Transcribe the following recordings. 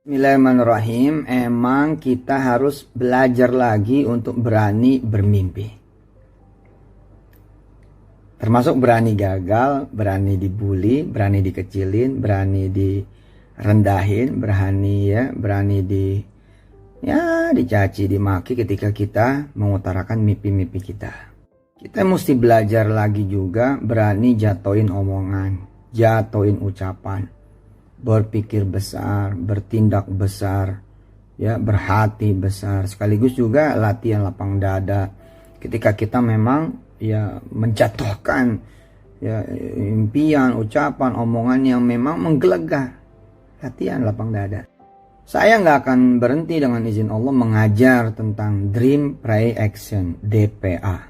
Bismillahirrahmanirrahim. Emang kita harus belajar lagi untuk berani bermimpi. Termasuk berani gagal, berani dibully, berani dikecilin, berani direndahin, berani dicaci, dimaki ketika kita mengutarakan mimpi-mimpi kita. Kita mesti belajar lagi juga berani jatoin omongan, jatoin ucapan. Berpikir besar, bertindak besar, ya, berhati besar, sekaligus juga latihan lapang dada. Ketika kita memang ya menjatuhkan ya impian, ucapan, omongan yang memang menggelegar, latihan lapang dada. Saya nggak akan berhenti dengan izin Allah mengajar tentang Dream Pray Action DPA.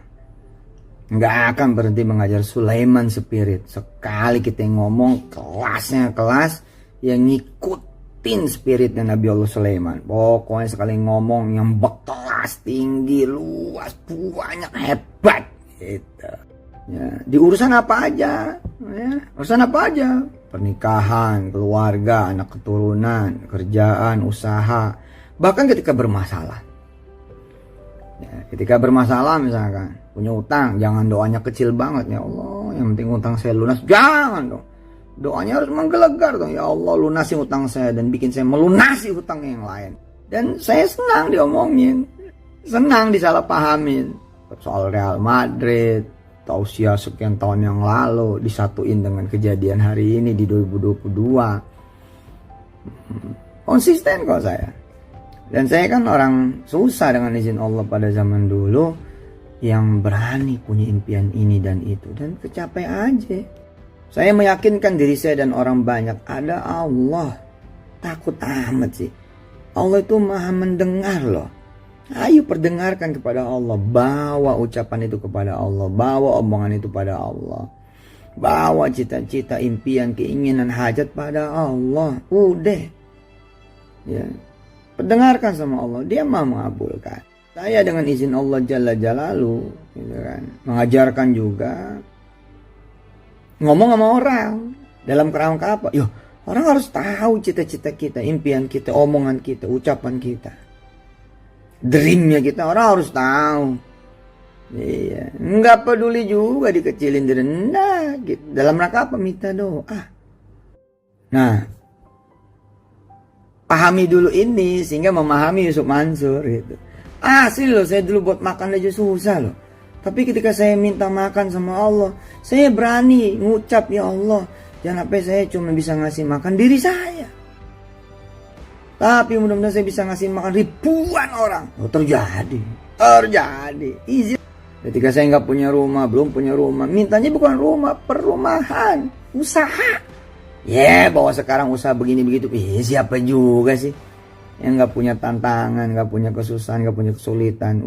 Nggak akan berhenti mengajar Sulaiman Spirit. Sekali kita ngomong kelasnya kelas yang ngikutin spiritnya Nabi Allah Sulaiman. Pokoknya sekali ngomong yang berkelas, tinggi, luas, banyak, hebat gitu. Ya, di urusan apa aja, ya, urusan apa aja, pernikahan, keluarga, anak keturunan, kerjaan, usaha, bahkan ketika bermasalah. Ya, ketika bermasalah misalkan punya utang, jangan doanya kecil banget, ya Allah, yang penting utang saya lunas, jangan dong. Doanya harus menggelegar dong. Ya Allah, lunasi hutang saya dan bikin saya melunasi hutang yang lain. Dan saya senang diomongin, senang disalahpahamin. Soal Real Madrid, tausiah sekian tahun yang lalu disatuin dengan kejadian hari ini di 2022. Konsisten kok saya. Dan saya kan orang susah dengan izin Allah pada zaman dulu, yang berani punya impian ini dan itu, dan kecapai aja. Saya meyakinkan diri saya dan orang banyak, ada Allah. Takut amat sih. Allah itu maha mendengar loh. Ayo perdengarkan kepada Allah. Bawa ucapan itu kepada Allah. Bawa omongan itu pada Allah. Bawa cita-cita, impian, keinginan, hajat pada Allah. Udah. Ya. Perdengarkan sama Allah. Dia maha mengabulkan. Saya dengan izin Allah Jalla Jalaluh, gitu kan, mengajarkan juga. Ngomong sama orang dalam kerangka apa? Yo, orang harus tahu cita-cita kita, impian kita, omongan kita, ucapan kita, dreamnya kita. Orang harus tahu. Iya, nggak peduli juga dikecilin, direndah gitu. Dalam rangka apa? Minta doa. Nah, pahami dulu ini sehingga memahami Yusuf Mansur gitu. Asli loh, saya dulu buat makan aja susah loh. Tapi ketika saya minta makan sama Allah, saya berani ngucap, ya Allah, jangan sampai saya cuma bisa ngasih makan diri saya, tapi mudah-mudahan saya bisa ngasih makan ribuan orang. Oh, terjadi. Izin. Ketika saya nggak punya rumah, belum punya rumah, mintanya bukan rumah, perumahan, usaha. Ya, bahwa sekarang usaha begini begitu, siapa juga sih yang nggak punya tantangan, nggak punya kesusahan, nggak punya kesulitan.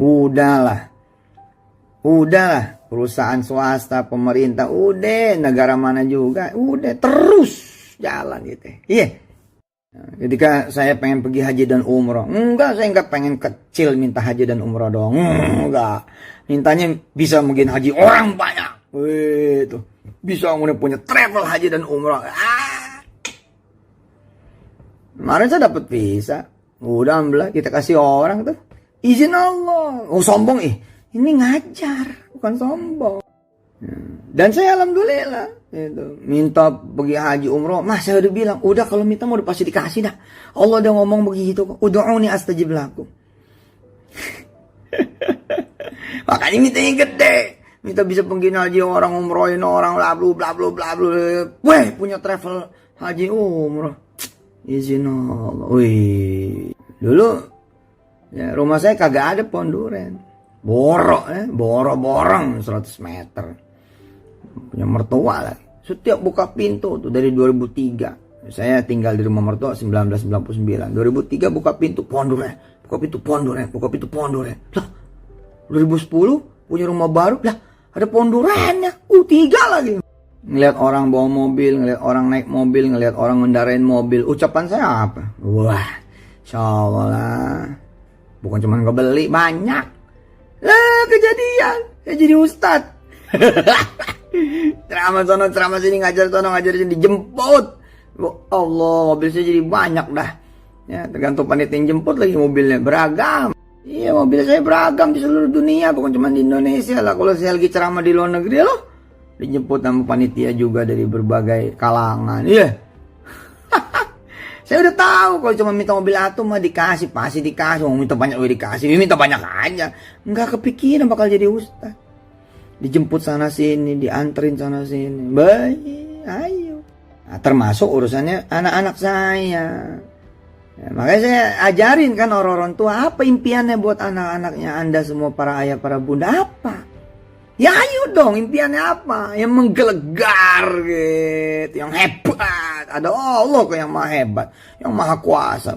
Udahlah, perusahaan swasta, pemerintah, udah, negara mana juga, udah, terus jalan gitu. Iya. Nah, ketika saya pengen pergi haji dan umroh, enggak, saya enggak pengen kecil minta haji dan umroh doang, enggak. Mintanya bisa mungkin haji orang banyak. Wih, tuh. Bisa kemudian punya travel haji dan umroh. Kemarin saya dapat visa. Udah, alhamdulillah, kita kasih orang tuh. Izin Allah. Oh, sombong ini ngajar, bukan sombong. Dan saya alhamdulillah itu, minta pergi haji umroh. Mas, saya udah bilang, udah kalau minta mau udah pasti dikasih dah. Allah udah ngomong begitu kok. Ud'uni astajib lakum. Makanya mintanya gede. Minta bisa pergi haji orang, umrohin orang, bla bla bla bla bla. Weh, punya travel haji umroh. Izin Allah. Wih. Dulu ya, rumah saya kagak ada pohon duren. Borong 100 meter. Punya mertua lah. Setiap buka pintu tuh dari 2003. Saya tinggal di rumah mertua 1999. 2003 buka pintu pohon duren. Buka pintu pohon duren. Lah, 2010 punya rumah baru. Lah, ada pohon durennya. 3 lagi. Ngelihat orang bawa mobil, ngelihat orang naik mobil, ngelihat orang ngendarain mobil. Ucapan saya apa? Wah, insyaallah lah. Bukan cuma ngebeli, banyak. Lah, kejadian. Saya jadi ustad. Ceramah sono, ceramah sini, ngajar sono, ngajar sini, dijemput. Allah, mobil saya jadi banyak dah. Ya, tergantung panitia yang jemput lagi mobilnya beragam. Iya, mobil saya beragam di seluruh dunia, bukan cuma di Indonesia lah. Kalau saya lagi ceramah di luar negeri loh, dijemput sama panitia juga dari berbagai kalangan. Iya. Saya udah tahu kalau cuma minta mobil Atom mah dikasih, pasti dikasih. Mau minta banyak dikasih, minta banyak aja. Nggak kepikiran bakal jadi ustaz. Dijemput sana sini, dianterin sana sini. Baik, ayo. Nah, termasuk urusannya anak-anak saya. Ya, makanya saya ajarin kan orang-orang tua apa impiannya buat anak-anaknya Anda semua para ayah, para bunda apa? Ya ayo dong, impiannya apa? Yang menggelegar gitu, yang hebat. Ada Allah kok yang maha hebat, yang maha kuasa.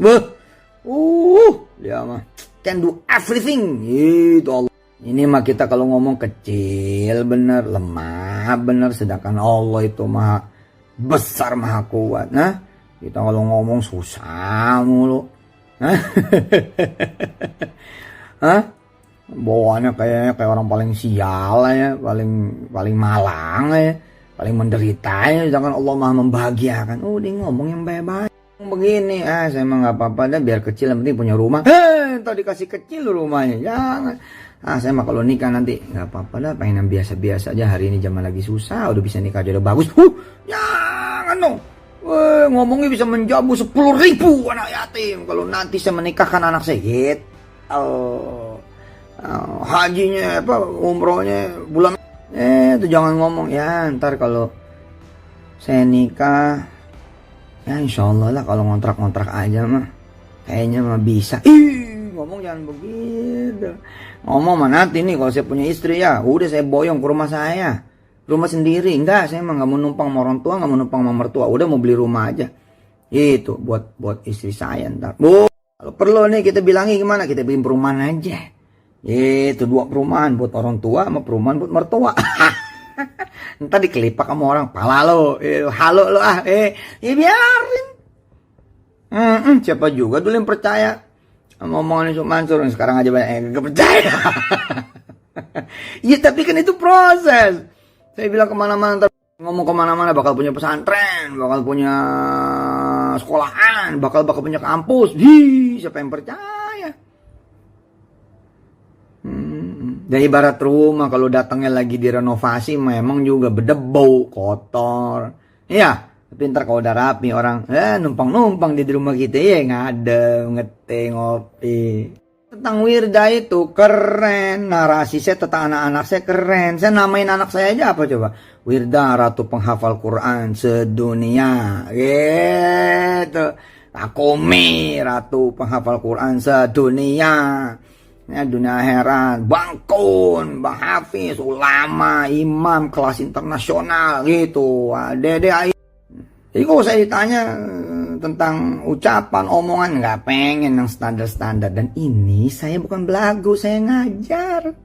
Dia mah can do everything. Gitu Allah. Ini mah kita kalau ngomong kecil bener, lemah bener, sedangkan Allah itu maha besar, maha kuat. Nah, kita kalau ngomong susah mulu. Hah? Bawaannya kayak orang paling sial ya, paling malang ya, paling menderita ya, sedangkan Allah maha membahagiakan. Dia ngomong yang baik-baik. Begini, saya emang nggak apa-apa dah, biar kecil yang penting punya rumah. Entar dikasih kecil rumahnya, jangan. Saya mah kalau nikah nanti nggak apa-apa dah, pengen yang biasa-biasa aja. Hari ini zaman lagi susah, udah bisa nikah aja udah bagus. Jangan dong. Ngomongnya bisa menjamu 10.000 anak yatim kalau nanti saya menikahkan anak saya gitu. Hajinya umrohnya bulan itu jangan ngomong ya, ntar kalau saya nikah ya insya Allah lah, kalau ngontrak aja mah kayaknya mah bisa. Ngomong jangan begitu. Ngomong mah nanti nih kalau saya punya istri ya udah saya boyong ke rumah saya, rumah sendiri. Enggak, saya mah nggak mau numpang sama orang tua, nggak mau numpang sama mertua, udah mau beli rumah aja itu buat istri saya. Ntar kalau perlu nih kita bilangin gimana, kita bikin perumahan aja. Itu 2 perumahan, buat orang tua sama perumahan buat mertua. Ntar dikelipak sama orang, pala lo, halo lo ya biarin. Siapa juga dulu yang percaya sama omongan Yusuf Mansur, sekarang aja banyak yang gak percaya. Ya tapi kan itu proses. Saya bilang kemana-mana, ngomong kemana-mana bakal punya pesantren, bakal punya sekolahan, bakal punya kampus. Siapa yang percaya? Dan ibarat rumah kalau datangnya lagi direnovasi memang juga berdebu, kotor. Iya, tapi ntar kalau udah rapi orang numpang di rumah kita ya ngadem, ngeteh, ngopi. Tentang Wirda itu keren, narasi saya tentang anak-anak saya keren. Saya namain anak saya aja apa coba? Wirda, ratu penghafal Quran sedunia. Gitu. Takumi, ratu penghafal Quran sedunia. Ya, dunia akhirat, Bang Kun, Bang Hafiz, ulama, imam kelas internasional gitu. Dede ayo. Jadi kalau saya ditanya tentang ucapan, omongan, nggak pengen yang standar-standar. Dan ini saya bukan belagu, saya ngajar.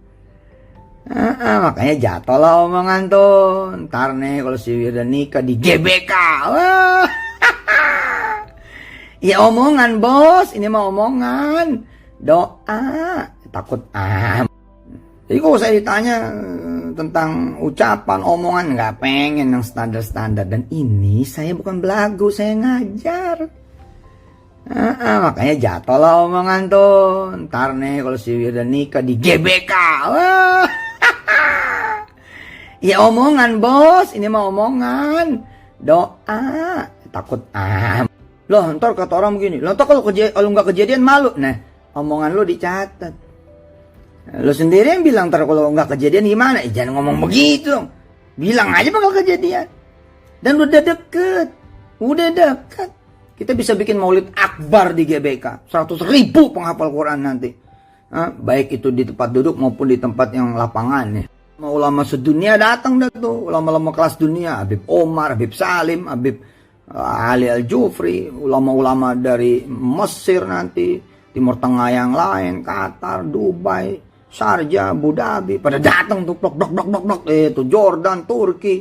Makanya jatuh lah omongan tuh. Ntar nih kalau si Wirda nikah di GBK. Ya omongan bos, ini mah omongan. Doa, takut Jadi kalau saya ditanya tentang ucapan, omongan, nggak pengen yang standar-standar. Dan ini saya bukan belagu, saya ngajar. Makanya jatuh lah omongan tuh. Ntar nih kalau si Wirda nikah di GBK. Ya omongan bos, ini mah omongan. Doa, takut Loh ntar kata orang begini, loh ntar kalau nggak kejadian malu. Nah, omongan lo dicatat. Lo sendiri yang bilang ntar kalau nggak kejadian gimana? Jangan ngomong begitu dong. Bilang aja bakal kejadian. Dan udah deket. Kita bisa bikin maulid akbar di GBK. 100.000 penghafal Quran nanti. Baik itu di tempat duduk maupun di tempat yang lapangan ya. Ulama sedunia datang dah tuh. Ulama-ulama kelas dunia. Habib Omar, Habib Salim, Habib Ali Al-Jufri. Ulama-ulama dari Mesir nanti. Timur Tengah yang lain, Qatar, Dubai, Sharjah, Abu Dhabi, pada datang tuh itu Jordan, Turki,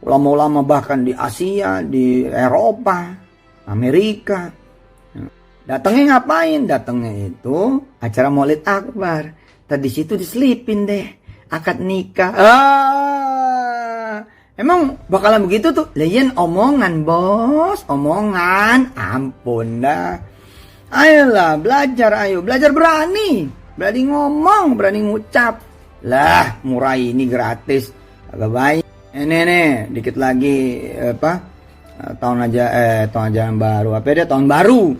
ulama-ulama bahkan di Asia, di Eropa, Amerika. Datangnya ngapain? Datangnya itu acara Maulid Akbar. Tadi situ diselipin deh akad nikah. Emang bakalan begitu tuh? Lain omongan bos, omongan, ampun dah. Ayolah, belajar, ayo. Belajar berani. Berani ngomong, berani ngucap. Lah, murah ini gratis. Agak baik. Nih, dikit lagi tahun ajaran baru. Apa dia? Tahun baru.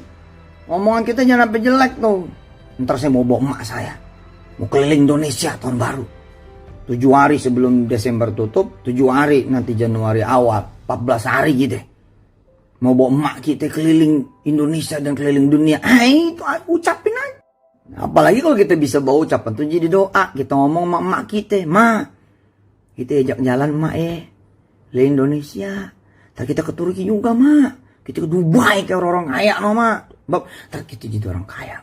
Omongan kita jangan sampai jelek tuh. Ntar saya mau bawa emak saya. Mau keliling Indonesia tahun baru. 7 hari sebelum Desember tutup, 7 hari nanti Januari awal, 14 hari gitu. Mau bawa emak kita keliling Indonesia dan keliling dunia. Itu ucapin aja. Apalagi kalau kita bisa bawa ucapan tuh jadi doa. Kita ngomong sama emak kita, "Ma, kita ajak jalan mak ke Indonesia. Ntar kita ke Turki juga mak. Kita ke Dubai kayak orang-orang kaya no mak. Bab, ntar kita jadi orang kaya.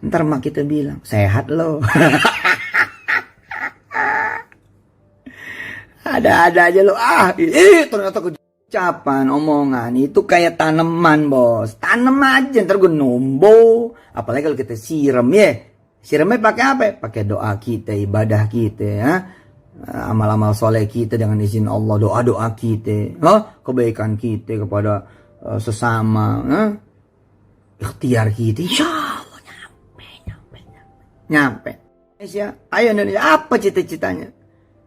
Ntar mak kita bilang, sehat lo." Ada-ada aja lo. Ternyata ucapan, omongan itu kayak tanaman bos. Tanam aja ntar gue numbuh. Apalagi kalau kita siram ya. Siramnya pakai apa? Pakai doa kita, ibadah kita ya. Amal-amal soleh kita dengan izin Allah, doa-doa kita, kebaikan kita kepada sesama, ikhtiar kita, insya Allah nyampe. Indonesia, ayo Indonesia, apa cita-citanya?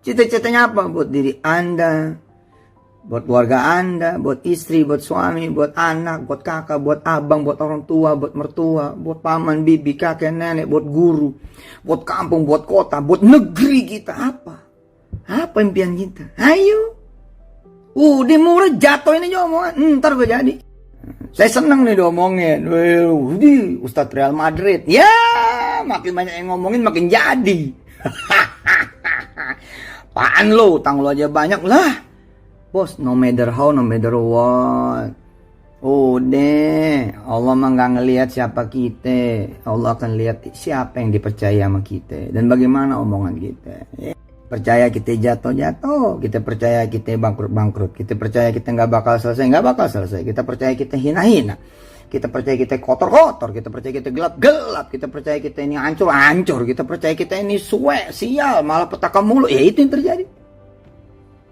Cita-citanya apa? Buat diri Anda, buat keluarga Anda, buat istri, buat suami, buat anak, buat kakak, buat abang, buat orang tua, buat mertua, buat paman, bibi, kakek, nenek, buat guru, buat kampung, buat kota, buat negeri kita. Apa impian kita? Ayo. Udah murah, jatuhin aja omongan. Ntar gue jadi. Saya seneng nih diomongin. Ustadz Real Madrid. Ya, makin banyak yang ngomongin makin jadi. Apaan lo? Utang lo aja banyak lah. Bos, no matter how, no matter what. Udah, Allah mah nggak ngelihat siapa kita. Allah akan lihat siapa yang dipercaya sama kita. Dan bagaimana omongan kita. Percaya kita jatuh-jatuh, kita percaya kita bangkrut-bangkrut, kita percaya kita nggak bakal selesai, kita percaya kita hina-hina, kita percaya kita kotor-kotor, kita percaya kita gelap-gelap, kita percaya kita ini hancur-hancur, kita percaya kita ini suwe, sial, malah petaka mulu. Ya itu yang terjadi.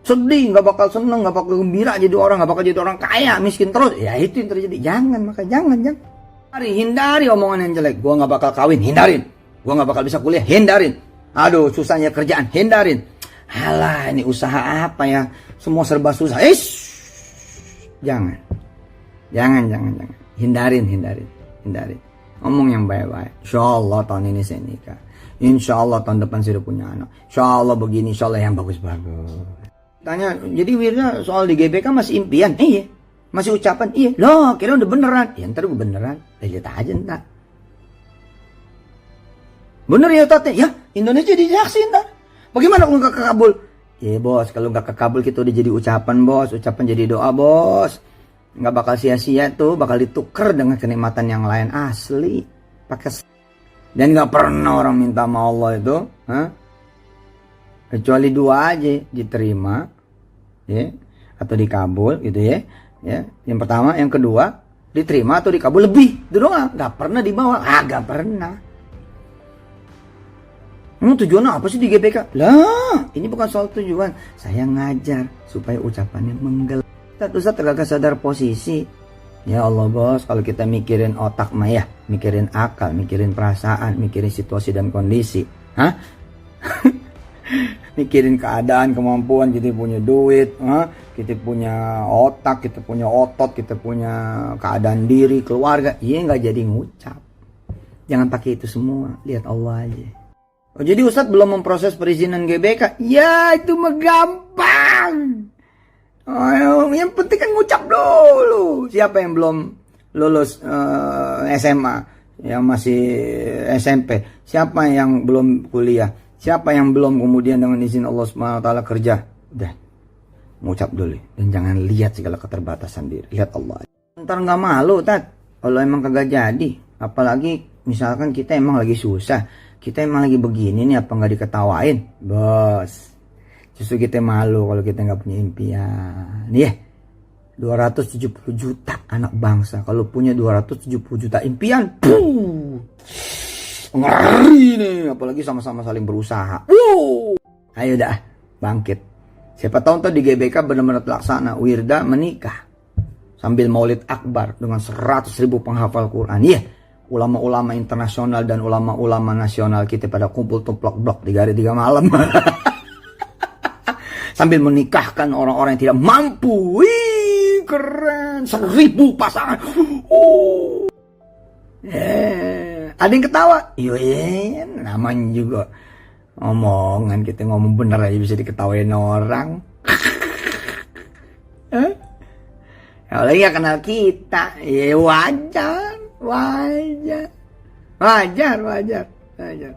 Sedih, nggak bakal seneng, nggak bakal gembira jadi orang, nggak bakal jadi orang kaya, miskin terus. Ya itu yang terjadi. Jangan. Hindari omongan yang jelek. Gua nggak bakal kawin, hindarin. Gua nggak bakal bisa kuliah, hindarin. Aduh, susahnya kerjaan, hindarin. Halah, ini usaha apa ya? Semua serba susah. Jangan. Hindarin. Ngomong yang baik-baik. Insyaallah tahun ini saya nikah. Insyaallah tahun depan saya udah punya anak. Insyaallah begini, insyaallah yang bagus-bagus. Tanya, jadi Wirda soal di GBK masih impian? Iya. Masih ucapan? Iya. Loh, kira udah beneran. Ya ntar gue beneran. Lihat aja ntar. Bener ya Tate? Ya, Indonesia disaksi ntar. Bagaimana kalau nggak kekabul? Ya bos, kalau nggak kekabul kita udah jadi ucapan bos. Ucapan jadi doa bos. Nggak bakal sia-sia tuh, bakal ditukar dengan kenikmatan yang lain asli. Dan nggak pernah orang minta sama Allah itu, kecuali 2 aja, diterima, ya, atau dikabul gitu ya. Yang pertama, yang kedua, diterima atau dikabul lebih. Itu doang, nggak pernah dibawa, nggak pernah. Tujuannya apa sih di GBK? Lah, ini bukan soal tujuan. Saya ngajar supaya ucapannya menggel. Ustaz tergagak sadar posisi. Ya Allah bos, kalau kita mikirin otak mah ya, mikirin akal, mikirin perasaan, mikirin situasi dan kondisi. Mikirin keadaan, kemampuan, kita punya duit, kita punya otak, kita punya otot, kita punya keadaan diri, keluarga. Iya nggak jadi ngucap. Jangan pakai itu semua, lihat Allah aja. Oh, jadi Ustadz belum memproses perizinan GBK? Ya itu mah gampang. Yang penting kan ngucap dulu. Siapa yang belum lulus SMA, yang masih SMP? Siapa yang belum kuliah? Siapa yang belum kemudian dengan izin Allah SWT kerja? Udah, ngucap dulu. Dan jangan lihat segala keterbatasan diri. Lihat Allah. Ntar nggak malu, Tat. Kalau emang kagak jadi. Apalagi misalkan kita emang lagi susah. Kita emang lagi begini nih, apa nggak diketawain? Bos, justru kita malu kalau kita nggak punya impian. Nih, 270 juta anak bangsa. Kalau punya 270 juta impian, ngeri nih. Apalagi sama-sama saling berusaha. Ayo dah, bangkit. Siapa tahu tuh di GBK benar-benar terlaksana. Wirda menikah sambil maulid akbar dengan 100.000 penghafal Quran. Iya. ulama-ulama internasional dan ulama-ulama nasional kita pada kumpul tumplok blok 3 hari 3 malam. Sambil menikahkan orang-orang yang tidak mampu. Wih, keren. 1000 pasangan. Ada yang ketawa. Iya, namanya juga omongan, kita ngomong bener aja bisa diketawain orang. Kalau ya kenal kita, ya wajar.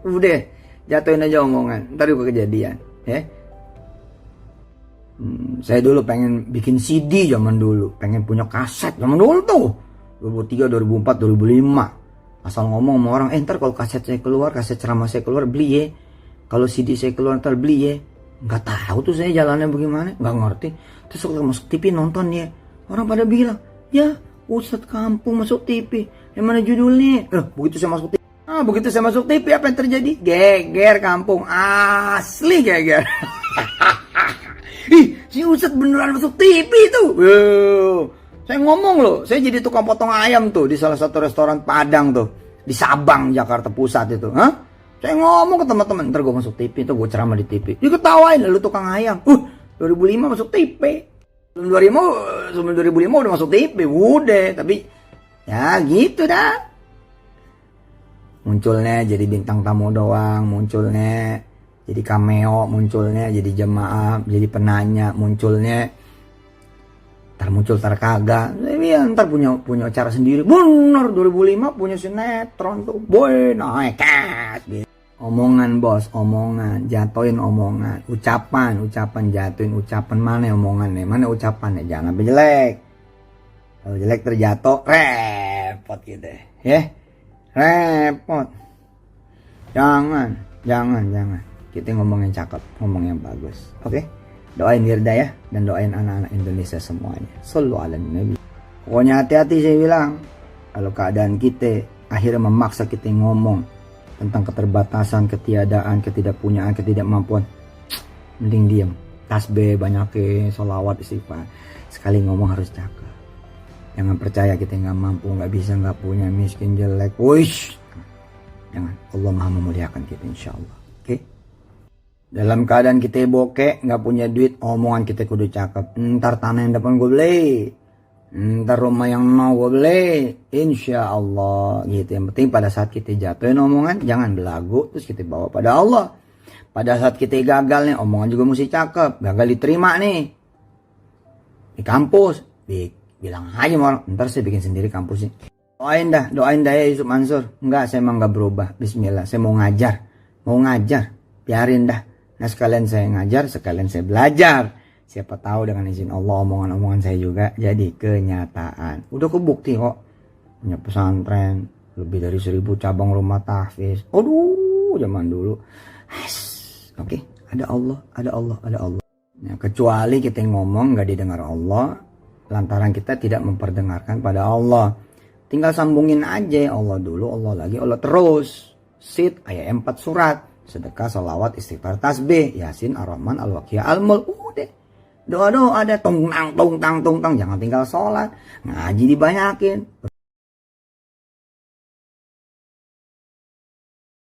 Udah, jatuhin aja omongan. Ntar juga kejadian, ya. Saya dulu pengen bikin CD zaman dulu, pengen punya kaset zaman dulu tuh. 2003, 2004, 2005. Asal ngomong sama orang, ntar kalau kaset saya keluar, kaset ceramah saya keluar, beli ya. Kalau CD saya keluar, ntar beli ya. Nggak tahu tuh saya jalannya bagaimana, nggak ngerti. Terus waktu masuk TV nonton ya, orang pada bilang, ya Ustadz kampung masuk TV, yang mana judulnya? Begitu saya masuk TV, begitu saya masuk TV apa yang terjadi? Geger kampung, asli geger. Ih, si Ustadz beneran masuk TV tuh. Saya ngomong loh, saya jadi tukang potong ayam tuh di salah satu restoran Padang tuh, di Sabang, Jakarta Pusat itu. Saya ngomong ke teman-teman, ntar gue masuk TV tuh, gue ceramah di TV. Dia ketawain, lu tukang ayam. 2005 masuk TV. Sebelum 2005 udah masuk TV, udah. Tapi ya gitu dah. Munculnya jadi bintang tamu doang, munculnya jadi cameo, munculnya jadi jemaah, jadi penanya, munculnya ntar muncul ntar kagak. Ya, ntar punya acara sendiri. Bener 2005 punya sinetron tuh. Boy naik kas gitu. Omongan bos, omongan, jatuhin omongan, ucapan jatuhin ucapan. Mana omongannya, mana ucapannya, jangan sampai jelek. Kalau jelek terjatuh, repot gitu ya. Repot. Jangan. Kita ngomong yang cakep, ngomong yang bagus. Oke? Doain Hidayah dan doain anak-anak Indonesia semuanya. Shallu ala Nabi. Pokoknya hati-hati saya bilang. Kalau keadaan kita akhirnya memaksa kita ngomong tentang keterbatasan, ketiadaan, ketidakpunyaan, ketidakmampuan, mending diam. Tasbih banyakin, sholawat, istighfar. Sekali ngomong harus cakep. Jangan percaya kita nggak mampu, nggak bisa, nggak punya, miskin, jelek. Wish. Jangan. Allah Maha memuliakan kita insya Allah. Oke? Dalam keadaan kita bokeh, nggak punya duit, omongan kita kudu cakep. Ntar tanah yang depan gue beli. Ntar rumah yang mau gue beli, insya Allah gitu. Yang penting pada saat kita jatuhin omongan, jangan belagu, terus kita bawa pada Allah. Pada saat kita gagal nih, omongan juga mesti cakep. Gagal diterima nih di kampus, bilang aja sama orang, ntar saya bikin sendiri kampusnya. Doain dah ya Yusuf Mansur. Enggak, saya emang nggak berubah. Bismillah, saya mau ngajar, biarin dah. Nah sekalian saya ngajar, sekalian saya belajar. Siapa tahu dengan izin Allah omongan-omongan saya juga jadi kenyataan. Udah kebukti kok. Punya pesantren, lebih dari 1000 cabang rumah tahfiz. Aduh, zaman dulu. Oke, ada Allah. Nah, kecuali kita ngomong gak didengar Allah, lantaran kita tidak memperdengarkan pada Allah. Tinggal sambungin aja, Allah dulu, Allah lagi, Allah terus. Sit, ayat 4 surat. Sedekah, salawat, istighfar, tasbih, Yasin, Ar-Rahman, Al-Waqiah, Al-Mulk. Udah. Doa ada tong tang, jangan tinggal sholat, ngaji dibanyakin.